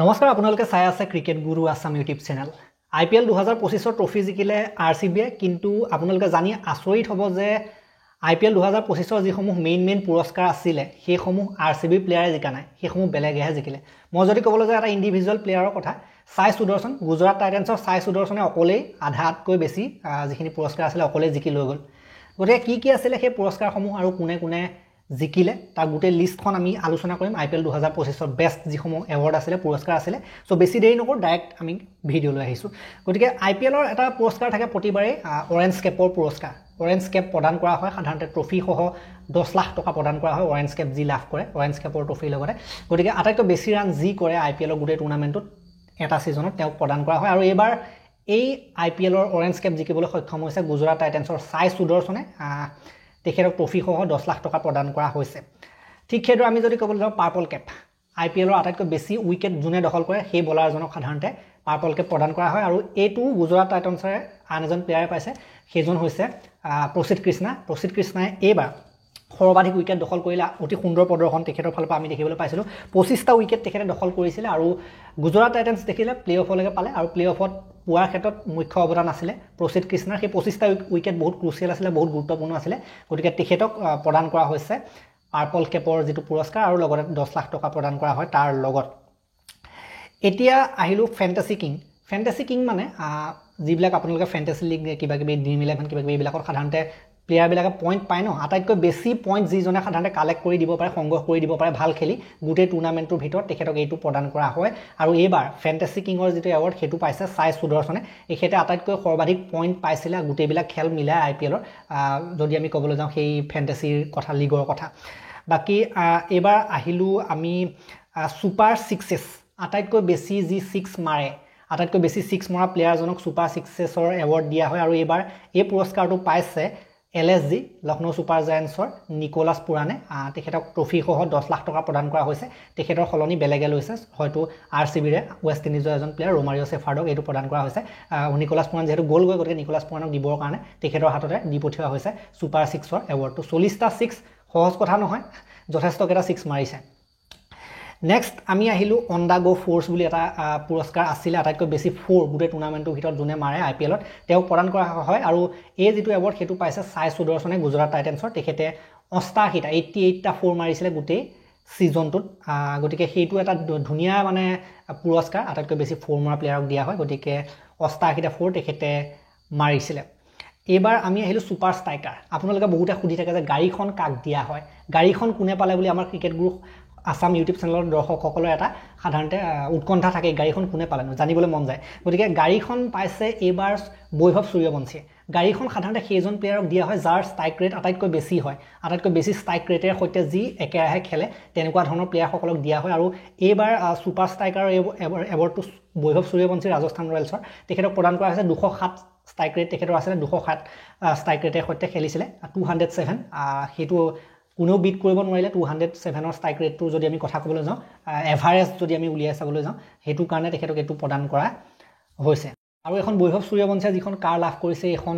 নমস্কাৰ আপোনালোকে চাই আছে ক্ৰিকেট গুৰু Assam YouTube channel IPL 2025 trophy জিকিলে RCB কিন্তু আপোনালোকে জানি আচৰিত হ'ব যে IPL 2025 যিসমূহ মেইন পুৰস্কাৰ আছিল সেইসমূহ RCB প্লেয়াৰে জিকা নাই সেইসমূহ বেলেগেহে জিকিলে মই যদি ক'বলৈ যাওঁ এটা ইন্ডিভিজুৱেল প্লেয়াৰৰ কথা সাই সুদৰ্শন গুজৰাট টাইটান্সৰ সাই সুদৰ্শনে অকলেই আধাতকৈ বেছি যিখিনি পুৰস্কাৰ আছিল অকলেই জিকি লৈ গ'ল গতিকে কি আছিল সেই পুৰস্কাৰসমূহ আৰু কোনে জিকিলে তাৰ গোটেই লিষ্টখন আমি আলোচনা কৰিম IPL 2025 ৰ বেষ্ট যিসমূহ এৱাৰ্ড আছিল পুৰস্কাৰ আছিল সো বেছি দেৰি নকৰ ডাইৰেক্ট আমি ভিডিও লৈ আহিছো গতিকে IPL ৰ এটা পুৰস্কাৰ থাকে প্ৰতিবাৰে অৰেঞ্জ কেপৰ পুৰস্কাৰ অৰেঞ্জ কেপ প্ৰদান কৰা হয় সাধাৰণতে ট্ৰফি সহ 10 লাখ টকা প্ৰদান কৰা হয় অৰেঞ্জ কেপ যি লাভ কৰে অৰেঞ্জ কেপৰ ট্ৰফিৰ লগতে গতিকে আটাইতকৈ বেছি ৰান যি কৰে IPL ৰ গোটেই টুৰ্নামেণ্টত এটা সিজনত তেওঁক প্ৰদান কৰা হয় আৰু এবাৰ এই IPL ৰ অৰেঞ্জ কেপ জিকিবলৈ সক্ষম হৈছে গুজৰাট টাইটান্সৰ সাই সুদৰ্শনে তেখেতক ট্ৰফি সহ 10 লাখ টকা প্ৰদান কৰা হৈছে ঠিক সেইদৰে আমি যদি ক'বলৈ যাওঁ পাৰ্পল কেপ IPL ৰ আটাইতকৈ বেছি উইকেট যোনে দখল কৰে সেই বলাৰজনক সাধাৰণতে পাৰ্পল কেপ প্ৰদান কৰা হয় আৰু এইটো গুজৰাট টাইটান্সৰ আন এজন প্লেয়াৰে পাইছে সেইজন হৈছে প্ৰসিদ্ধ কৃষ্ণাই এইবাৰ সৰ্বাধিক উইকেট দখল কৰিলে অতি সুন্দৰ প্ৰদৰ্শন তেখেতৰ ফালৰ পৰা আমি দেখিবলৈ পাইছিলো 25টা উইকেট তেখেতে দখল কৰিছিল আৰু গুজৰাট টাইটান্স দেখিলে প্লে-অফলৈকে পালে আৰু প্লে-অফত পোৱাৰ ক্ষেত্ৰত মুখ্য অৱদান আছিল প্ৰসিদ্ধ কৃষ্ণাৰ সেই 25টা উইকেট বহুত ক্ৰুচিয়েল আছিল বহুত গুৰুত্বপূৰ্ণ আছিল গতিকে তেখেতক প্ৰদান কৰা হৈছে পাৰ্পল কেপৰ যেটো পুৰস্কাৰ আৰু লগতে 10 লাখ টকা প্ৰদান কৰা হয় তাৰ লগত এতিয়া আহিলো ফেন্টাসি কিং মানে যিবিলাক আপোনালোকে ফেন্টাসি লিগ কিবা কিবি ড্ৰিম 11 কিবা কিবি এইবিলাকৰ সাধাৰণতে প্লেয়াৰ বিলাকে পইণ্ট পায় ন আটাইতকৈ বেছি পইণ্ট যিজনে সাধাৰণতে কালেক্ট কৰি দিব পাৰে সংগ্ৰহ কৰি দিব পাৰে ভাল খেলি গোটেই টুৰ্নামেণ্টৰ ভিতৰত তেখেতক এইটো প্ৰদান কৰা হয় আৰু এইবাৰ ফেন্টাসি কিঙৰ যেটো এৱাৰ্ড হেতু পাইছে সাই সুদৰ্শনে এখেতে আটাইতকৈ সৰ্বাধিক পইণ্ট পাইছিল গোটেইবিলাক খেল মিলাই IPL ৰ যদি আমি ক'বলৈ যাওঁ সেই ফেন্টাসিৰ কথা লিগৰ কথা বাকি এবাৰ আহিলো আমি সুপাৰ সিক্সেছ আটাইতকৈ বেছি যি 6 মাৰে আটাইতকৈ বেছি 6 মৰা প্লেয়াৰজনক সুপাৰ সিক্সেছৰ এৱাৰ্ড দিয়া হয় আৰু এবাৰ এই পুৰস্কাৰটো পাইছে LSG লখনৌ সুপাৰ জায়ান্টছৰ নিকোলাছ পুৰানে তেখেতক ট্ৰফি সহ 10 লাখ টকা প্ৰদান কৰা হৈছে তেখেতৰ খলনি বেলেগে লৈছে হয়তো RCB ৰে ৱেষ্ট ইণ্ডিজৰ এজন প্লেয়াৰ ৰোমাৰিও সেফাৰ্ডক এইটো প্ৰদান কৰা হৈছে নিকোলাছ পুৰান যেহেতু গ'ল গৈ গতিকে নিকোলাছ পুৰানক দিবৰ কাৰণে তেখেতৰ হাততে দি পঠিওৱা হৈছে সুপাৰ 6ৰ এৱাৰ্ডটো 40টা 6 সহজ কথা নহয় যথেষ্ট কেটা 6 মাৰিছে নেক্সট আমি আহিলো অন দা গো ফোৰ্স বুলি এটা পুৰস্কাৰ আছিল আটাইতকৈ বেছি 4 গোটেই টুৰ্নামেণ্টৰ ভিতৰত যোনে মাৰে IPL ত তেওঁক প্ৰদান কৰা হয় আৰু এই যেটো এৱাৰ্ড হেতু পাইছে সাই সুদৰ্শনে গুজৰাট টাইটান্সৰ তেখেতে 88টা 4 মাৰিছিলে গোটেই সিজনটোত গতিকে হেতু এটা ধুনিয়া মানে পুৰস্কাৰ আটাইতকৈ বেছি 4 মৰা প্লেয়াৰক দিয়া হয় গতিকে 88টা 4 তেখেতে মাৰিছিলে এবাৰ আমি আহিলো সুপাৰ ষ্ট্ৰাইকাৰ আপোনালোকে বহুতে খুদি থাকে যে গাড়ীখন কাক দিয়া হয় গাড়ীখন কোনে পালে বুলি আমাৰ ক্ৰিকেট গুৰু আসাম ইউটিউব চেনেলৰ দৰ্শকসকলৰ এটা সাধাৰণতে উৎকণ্ঠা থাকে গাড়ীখন কোনে পালে জানিবলৈ মন যায় গতিকে গাড়ীখন পাইছে এবাৰ বৈভৱ সূৰ্যবংশী গাড়ীখন সাধাৰণতে সেইজন প্লেয়াৰক দিয়া হয় যাৰ ষ্ট্ৰাইক ৰেট আটাইতকৈ বেছি হয় আটাইতকৈ বেছি ষ্ট্ৰাইক ৰেটেৰ সৈতে যি একেৰাহে খেলে তেনেকুৱা ধৰণৰ প্লেয়াৰসকলক দিয়া হয় আৰু এইবাৰ সুপাৰ ষ্ট্ৰাইকাৰ এৱাৰ্ডটো বৈভৱ সূৰ্যবংশী ৰাজস্থান ৰয়েলছৰ তেখেতক প্ৰদান কৰা হৈছে 207 ষ্ট্ৰাইক ৰেট তেখেতৰ আছিল 207 ষ্ট্ৰাইক ৰেটেৰ সৈতে খেলিছিলে 207 হেতু কোনেও বিট কৰিব নোৱাৰিলে 207ৰ ষ্ট্ৰাইক ৰেটটো যদি আমি কথা ক'বলৈ যাওঁ এভাৰেজ যদি আমি উলিয়াই চাবলৈ যাওঁ হেতু কাৰণে তেখেতক এটো প্ৰদান কৰা হৈছে আৰু এখন বৈভৱ সূৰ্যবংশী যিখন কাৰ লাভ কৰিছে এখন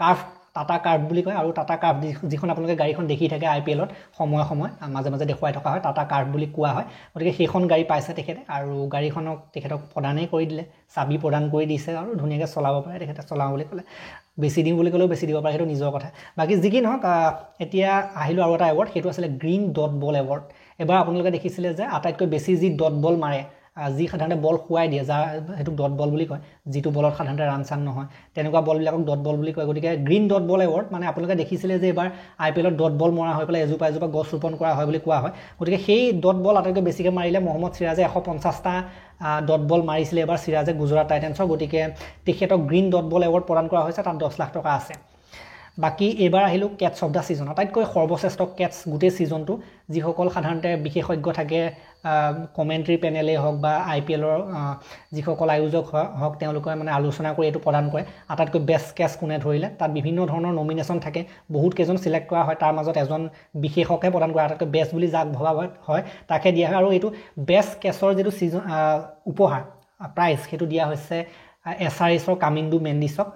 কাৰ্ভ টাটা কাৰ্ভ বুলি কয় আৰু টাটা কাৰ্ভ যিখন আপোনালোকে গাড়ীখন দেখি থাকে IPL ত সময় মাজে দেখুৱাই থকা হয় টাটা কাৰ্ভ বুলি কোৱা হয় গতিকে সেইখন গাড়ী পাইছে তেখেতে আৰু গাড়ীখনক তেখেতক প্ৰদানেই কৰি দিলে চাবি প্ৰদান কৰি দিছে আৰু ধুনীয়াকৈ চলাব পাৰে তেখেতে চলাও বুলি ক'লে বেছি দিম বুলি ক'লেও বেছি দিব পাৰে হেতু নিজৰ কথা বাকি যি কি নহক এতিয়া আহিলো আৰু এটা এৱাৰ্ড হেতু আছিল গ্ৰীণ ডট বল এৱাৰ্ড এবাৰ আপোনালোকে দেখিছিলে যে আটাইতকৈ বেছি যি ডট বল মাৰে যি সাধাৰণতে বল খুৱাই দিয়ে যাৰ হেতু ডট বল বুলি কয় যিটো বলত সাধাৰণতে ৰান চান নহয় তেনেকুৱা বল বিলাকক ডট বল বুলি কয় গতিকে গ্ৰীণ ডট বল এৱাৰ্ড মানে আপোনালোকে দেখিছিলে যে এবাৰ IPL ত ডট বল মৰা হৈ পেলাই এজোপা গছ ৰোপণ কৰা হয় বুলি কোৱা হয় গতিকে সেই ডট বল আটাইতকৈ বেছিকৈ মাৰিলে মহম্মদ সিৰাজে 150টা ডট বল মাৰিছিলে এবাৰ সিৰাজে গুজৰাট টাইটান্সৰ গতিকে তেখেতক গ্ৰীণ ডট বল এৱাৰ্ড প্ৰদান কৰা হৈছে তাত 10 লাখ টকা আছে বাকি এবাৰ আহিলো কেটছ অফ দা সিজন আটাইতকৈ সৰ্বশ্ৰেষ্ঠ কেটছ গোটেই সিজনটো যিসকল সাধাৰণতে বিশেষজ্ঞ থাকে কমেন্ট্ৰি পেনেলে হওক বা IPL ৰ যিসকল আয়োজক হওক তেওঁলোকে মানে আলোচনা কৰি এটো প্ৰদান কৰে আটাইতকৈ বেষ্ট কেটছ কোনে ধৰিলে তাত বিভিন্ন ধৰণৰ নমিনেচন থাকে বহুত কেজন সিলেক্ট কৰা হয় তাৰ মাজত এজন বিশেষকে প্ৰদান কৰা আটাইতকৈ বেষ্ট বুলি যাক ভবা হয় তাকে দিয়া হয় আৰু এটো বেষ্ট কেটছৰ যেটো সিজন উপহাৰ প্ৰাইজ হেতু দিয়া হৈছে SRHৰ কামিণ্ডু মেণ্ডিছক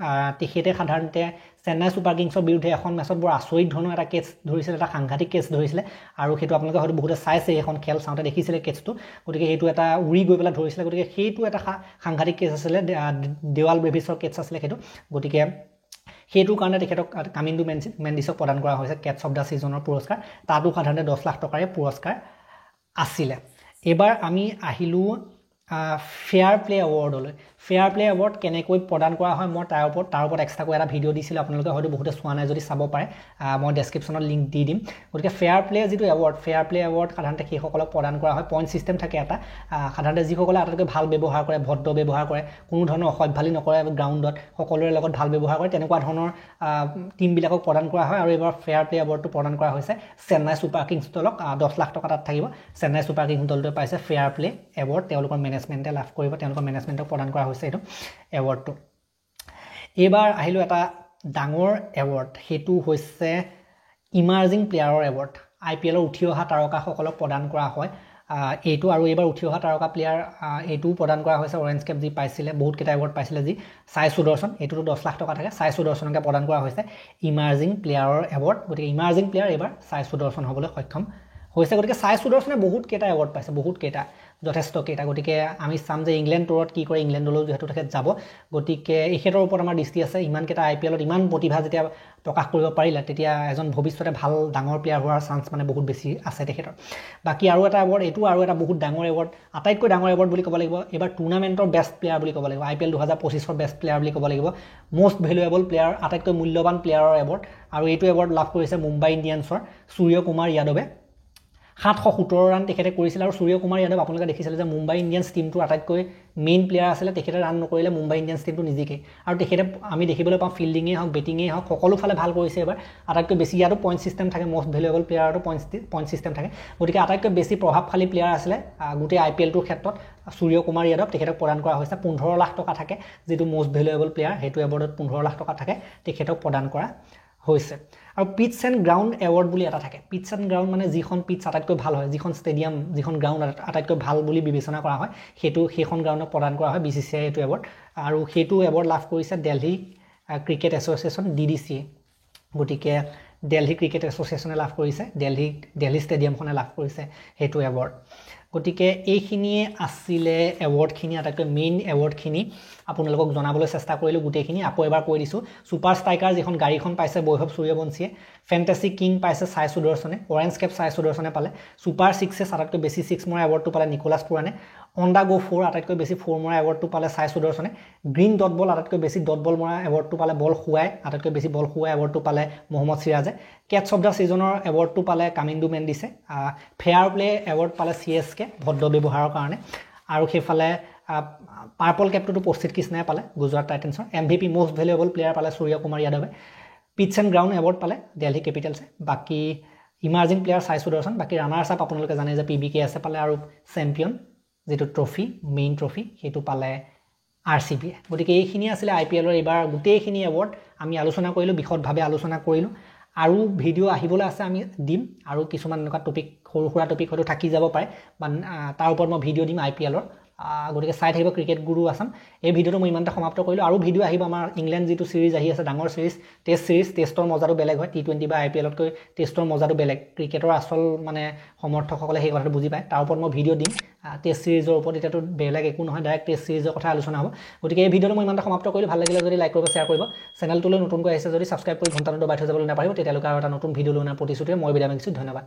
তেখেতে সাধাৰণতে চেন্নাই ছুপাৰ কিংছৰ বিৰুদ্ধে এখন মেচত বৰ আচৰিত ধৰণৰ এটা কেছ ধৰিছিলে এটা সাংঘাতিক কেছ ধৰিছিলে আৰু সেইটো আপোনালোকে হয়তো বহুতে চাইছে এখন খেল চাওঁতে দেখিছিলে কেছটো গতিকে সেইটো এটা উৰি গৈ পেলাই ধৰিছিলে গতিকে সেইটো এটা সাংঘাতিক কেছ আছিলে দেৱাল ব্ৰেভিছৰ কেছ আছিলে সেইটো গতিকে সেইটোৰ কাৰণে তেখেতক কামিণ্ডু মেণ্ডিছক প্ৰদান কৰা হৈছে কেটছ অফ দ্য ছিজনৰ পুৰস্কাৰ তাতো সাধাৰণতে 10 লাখ টকাৰে পুৰস্কাৰ আছিলে এবাৰ আমি আহিলোঁ ফেয়াৰ প্লে এৱাৰ্ডলৈ ফেয়াৰ প্লে এৱাৰ্ড কেনেকৈ প্ৰদান কৰা হয় মই তাৰ ওপৰত এক্সট্ৰাকৈ এটা ভিডিঅ' দিছিলোঁ আপোনালোকে হয়তো বহুতে চোৱা নাই যদি চাব পাৰে মই ডেছক্ৰিপশ্যনত লিংক দি দিম গতিকে ফেয়াৰ প্লে যিটো এৱাৰ্ড ফেয়াৰ প্লে এৱাৰ্ড সাধাৰণতে সেইসকলক প্ৰদান কৰা হয় পইণ্ট ছিষ্টেম থাকে এটা সাধাৰণতে যিসকলে আটাইতকৈ ভাল ব্যৱহাৰ কৰে ভদ্ৰ ব্যৱহাৰ কৰে কোনো ধৰণৰ অসভ্যালি নকৰে গ্ৰাউণ্ডত সকলোৰে লগত ভাল ব্যৱহাৰ কৰে তেনেকুৱা ধৰণৰ টিমবিলাকক প্ৰদান কৰা হয় আৰু এইবাৰ ফেয়াৰ প্লে এৱাৰ্ডটো প্ৰদান কৰা হৈছে চেন্নাই ছুপাৰ কিংছ দলক 10 লাখ টকা তাত থাকিব চেন্নাই ছুপাৰ কিংছ দলটোৱে পাইছে ফেয়াৰ প্লে এৱাৰ্ড তেওঁলোকৰ মেনেজমেণ্টে লাভ কৰিব তেওঁলোকৰ মেনেজমেণ্টক প্ৰদান কৰা হৈছে এইটো এৱাৰ্ডটো এইবাৰ আহিলোঁ এটা ডাঙৰ এৱাৰ্ড সেইটো হৈছে ইমাৰ্জিং প্লেয়াৰৰ এৱাৰ্ড IPLৰ উঠি অহা তাৰকাসকলক প্ৰদান কৰা হয় এইটো আৰু এইবাৰ উঠি অহা তাৰকা প্লেয়াৰ এইটোও প্ৰদান কৰা হৈছে অৰেঞ্জ কেপ যি পাইছিলে বহুতকেইটা এৱাৰ্ড পাইছিলে যি সাই সুদৰ্শন এইটোতো 10 লাখ টকা থাকে সাই সুদৰ্শনকে প্ৰদান কৰা হৈছে ইমাৰ্জিং প্লেয়াৰৰ এৱাৰ্ড গতিকে ইমাৰ্জিং প্লেয়াৰ এইবাৰ সাই সুদৰ্শন হ'বলৈ সক্ষম হৈছে গতিকে সাই সুদৰ্শনে বহুতকেইটা এৱাৰ্ড পাইছে বহুতকেইটা যথেষ্টকেইটা গতিকে আমি চাম যে ইংলেণ্ড টুৰত কি কৰে ইংলেণ্ডলৈ যিহেতু তেখেত যাব গতিকে এখেতৰ ওপৰত আমাৰ দৃষ্টি আছে ইমানকেইটা IPLত ইমান প্ৰতিভা যেতিয়া প্ৰকাশ কৰিব পাৰিলে তেতিয়া এজন ভৱিষ্যতে ভাল ডাঙৰ প্লেয়াৰ হোৱাৰ চান্স মানে বহুত বেছি আছে তেখেতৰ বাকী আৰু এটা এৱাৰ্ড এইটো আৰু এটা বহুত ডাঙৰ এৱাৰ্ড আটাইতকৈ ডাঙৰ এৱাৰ্ড বুলি ক'ব লাগিব এবাৰ টুৰ্ণামেণ্টৰ বেষ্ট প্লেয়াৰ বুলি ক'ব লাগিব IPL 2025ৰ বেষ্ট প্লেয়াৰ বুলি ক'ব লাগিব মষ্ট ভেলুৱেবল প্লেয়াৰ আটাইতকৈ মূল্যৱান প্লেয়াৰৰ এৱাৰ্ড আৰু এইটো এৱাৰ্ড লাভ কৰিছে মুম্বাই ইণ্ডিয়ানছৰ সূৰ্য কুমাৰ যাদৱে 717 ৰান তেখেতে কৰিছিল আৰু সূৰ্য কুমাৰ যাদৱ আপোনালোকে দেখিছিলে যে মুম্বাই ইণ্ডিয়ানছ টিমটোৰ আটাইতকৈ মেইন প্লেয়াৰ আছিলে তেখেতে ৰান নকৰিলে মুম্বাই ইণ্ডিয়ানছ টিমটো নিজেকে আৰু তেখেতে আমি দেখিবলৈ পাওঁ ফিল্ডিঙেই হওক বেটিঙেই হওক সকলো ফালে ভাল কৰিছে এবাৰ আটাইতকৈ বেছি ইয়াতো পইণ্ট ছিষ্টেম থাকে মষ্ট ভেলুৱেবল প্লেয়াৰতো পইণ্ট ছিষ্টেম থাকে গতিকে আটাইতকৈ বেছি প্ৰভাৱশালী প্লেয়াৰ আছিলে গোটেই IPLটোৰ ক্ষেত্ৰত সূৰ্য কুমাৰ যাদৱ তেখেতক প্ৰদান কৰা হৈছে 15 লাখ টকা থাকে যিটো মষ্ট ভেলুৱেবল প্লেয়াৰ সেইটো এৱাৰ্ডত 15 লাখ টকা থাকে তেখেতক প্ৰদান কৰা হৈছে আৰু পিটছ এণ্ড গ্ৰাউণ্ড এৱাৰ্ড বুলি এটা থাকে পিটছ এণ্ড গ্ৰাউণ্ড মানে যিখন পিটছ আটাইতকৈ ভাল হয় যিখন ষ্টেডিয়াম যিখন গ্ৰাউণ্ড আটাইতকৈ ভাল বুলি বিবেচনা কৰা হয় সেইখন গ্ৰাউণ্ডক প্ৰদান কৰা হয় BCCI এইটো এৱাৰ্ড আৰু সেইটো এৱাৰ্ড লাভ কৰিছে দিল্লী ক্ৰিকেট এছ'চিয়েশ্যন DDCA গতিকে দিল্লী ক্ৰিকেট এছ'চিয়েশ্যনে লাভ কৰিছে দিল্লী ষ্টেডিয়ামখনে লাভ কৰিছে সেইটো এৱাৰ্ড গতিকে এইখিনিয়ে আছিলে এৱাৰ্ডখিনি আটাইতকৈ মেইন এৱাৰ্ডখিনি আপোনালোকক জনাবলৈ চেষ্টা কৰিলোঁ গোটেইখিনি আকৌ এবাৰ কৈ দিছোঁ ছুপাৰ ষ্ট্ৰাইকাৰ যিখন গাড়ীখন পাইছে বৈভৱ সূৰ্যবংশীয়ে ফেণ্টাচি কিং পাইছে সাই সুদৰ্শনে অৰেঞ্জ কেপ সাই সুদৰ্শনে পালে ছুপাৰ ছিক্সেছ আটাইতকৈ বেছি ছিক্স মৰা এৱাৰ্ডটো পালে নিকোলাছ পুৰাণে অন দা গ' 4 আটাইতকৈ বেছি 4 মৰা এৱাৰ্ডটো পালে সাই সুদৰ্শনে গ্ৰীণ ডট বল আটাইতকৈ বেছি ডট বল মৰা এৱাৰ্ডটো পালে বল খুৱাই আটাইতকৈ বেছি বল খুৱাই এৱাৰ্ডটো পালে মহম্মদ সিৰাজে কেটছ অফ দ্য ছিজনৰ এৱাৰ্ডটো পালে কামিণ্ডু মেণ্ডিছে ফেয়াৰ প্লে এৱাৰ্ড পালে CSK ভদ্ৰ ব্যৱহাৰৰ কাৰণে আৰু সেইফালে পাৰ্পল কেপটোতো পশ্চিত কৃষ্ণাই পালে গুজৰাট টাইটেন্সৰ MVP মষ্ট ভেলুৱেবল প্লেয়াৰ পালে সূৰ্য কুমাৰ যাদৱে পিটছ এণ্ড গ্ৰাউণ্ড এৱাৰ্ড পালে দিল্লী কেপিটেলছে বাকী ইমাৰ্জিং প্লেয়াৰ সাই সুদৰ্শন বাকী ৰানাৰ্ছ আপ আপোনালোকে জানে যে PBKS পালে আৰু চেম্পিয়ন যেটো ট্ৰফি মেইন ট্ৰফি সেইটো পালে RCB গতিকে এইখিনি আছিলে IPLৰ এইবাৰ গোটেইখিনি এৱাৰ্ড আমি আলোচনা কৰিলোঁ বিশদভাৱে আলোচনা কৰিলোঁ আৰু ভিডিঅ' আহিবলৈ আছে আমি দিম আৰু কিছুমান এনেকুৱা টপিক সৰু সুৰা টপিক হয়তো থাকি যাব পাৰে বা তাৰ ওপৰত মই ভিডিঅ' দিম IPLৰ গতিকে চাই থাকিব ক্ৰিকেট গুৰু আছাম এই ভিডিঅ'টো মই ইমানতে সমাপ্ত কৰিলোঁ আৰু ভিডিঅ' আহিব আমাৰ ইংলেণ্ড যিটো সিৰিজ আহি আছে ডাঙৰ সিৰিজ টেষ্টৰ মজাটো বেলেগ হয় T20 বা IPLতকৈ টেষ্টৰ মজাটো বেলেগ ক্ৰিকেটৰ আচল মানে সমৰ্থকসকলে সেই কথাটো বুজি পায় তাৰ ওপৰত মই ভিডিঅ' দিম টেষ্ট সিৰিজৰ ওপৰত এতিয়াতো বেলেগ একো নহয় ডাইৰেক্ট টেষ্ট সিৰিজৰ কথা আলোচনা হ'ব গতিকে এই ভিডিঅ'টো মই ইমানতে সমাপ্ত কৰিলোঁ ভাল লাগিলে যদি লাইক কৰিব শ্বেয়াৰ কৰিব চেনেলটোলৈ নতুনকৈ আহিছে যদি ছাবস্ক্ৰাইব কৰি ঘণ্টাটো দবাই থৈ যাবলৈ নাপাৰিব তেতিয়ালৈকে আৰু এটা নতুন ভিডিঅ' লৈ অনাৰ প্ৰতিশ্ৰুতিৰে মই বিদায় মাগিছোঁ ধন্যবাদ